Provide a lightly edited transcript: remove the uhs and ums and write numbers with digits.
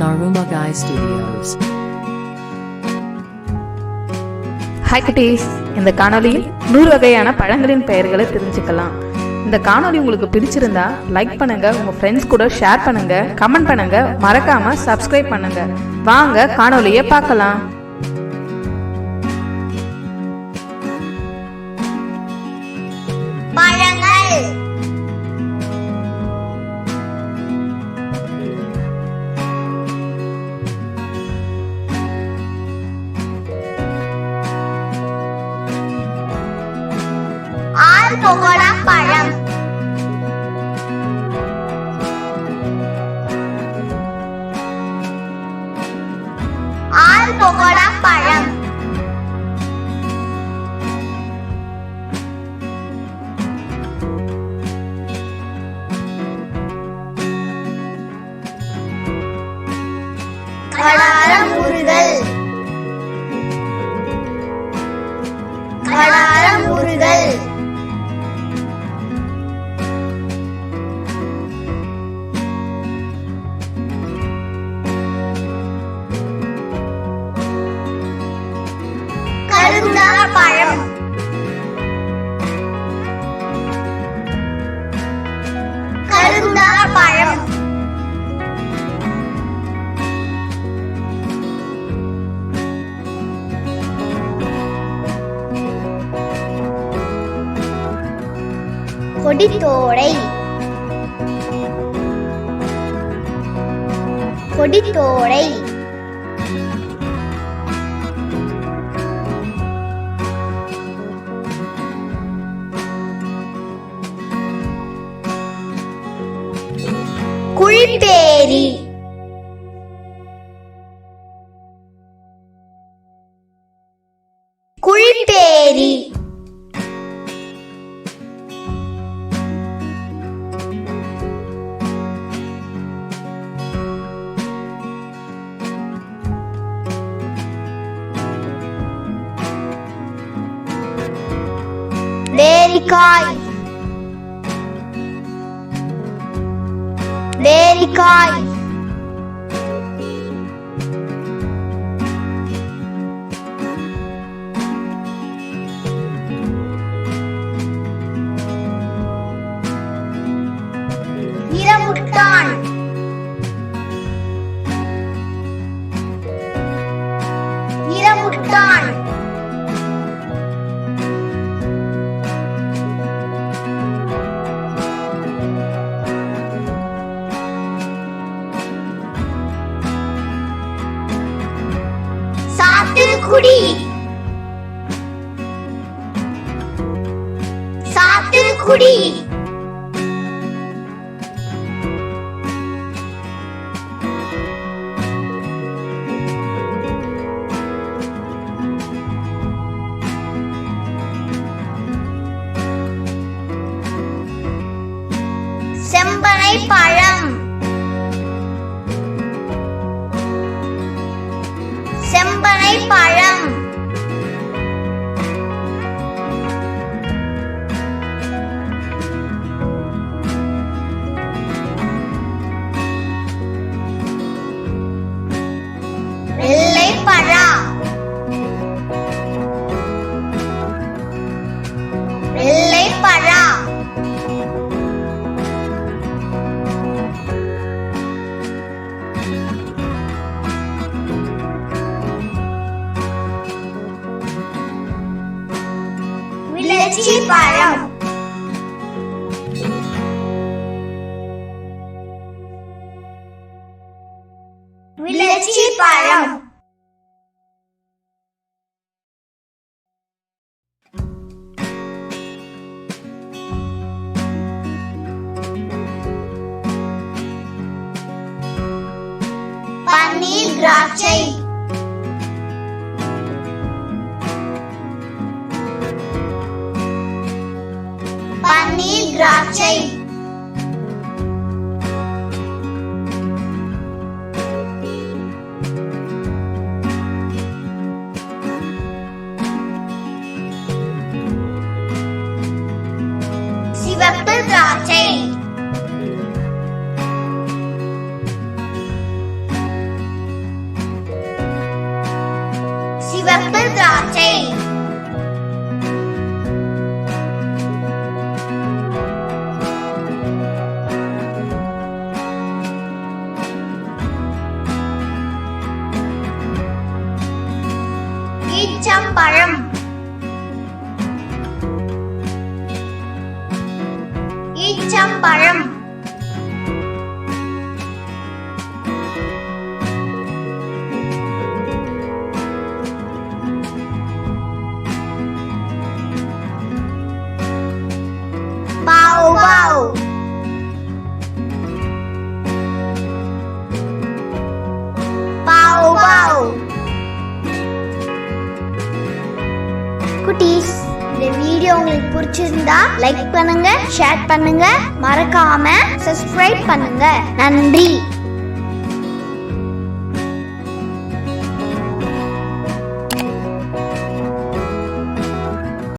Narumagai Studios. Hi குட்டீஸ், இந்த காணொளியில் 100 வகையான பழங்களின் பெயர்களை தெரிஞ்சுக்கலாம். இந்த காணொளி உங்களுக்கு பிடிச்சிருந்தா லைக் பண்ணுங்க, உங்க ஃப்ரெண்ட்ஸ் கூட ஷேர் பண்ணுங்க, கமெண்ட் பண்ணுங்க, மறக்காம சப்ஸ்கிரைப் பண்ணுங்க. வாங்க காணொளியை பார்க்கலாம். பழம், ஆல்பகோடா பழம், கடாரம் உருதல், கடாரம் உருதல், பழம், கருந்தார பழம், கொடித்தோடை, கொடித்தோடை, குழிப்பேரி, குழிப்பேரி, பேரிக்காய், பேரிக்காய், இரமுட்டான், இரமுட்டான், சாத்துக்குடி, சாத்துக்குடி, செம்பனை பழம், செம்பனை பழம், வெள்ளைப்பழா, வெள்ளைப்பழா, litchi பழம், litchi பழம், பன்னீர் திராட்சை, பன்னீர் திராட்சை, சிவப்பு திராட்சை, பழம் pawpaw pawpaw குட்டீஸ், இந்த வீடியோ உங்களுக்கு பிடிச்சிருந்தா லைக் பண்ணுங்க, ஷேர் பண்ணுங்க, மறக்காம சப்ஸ்கிரைப் பண்ணுங்க. நன்றி.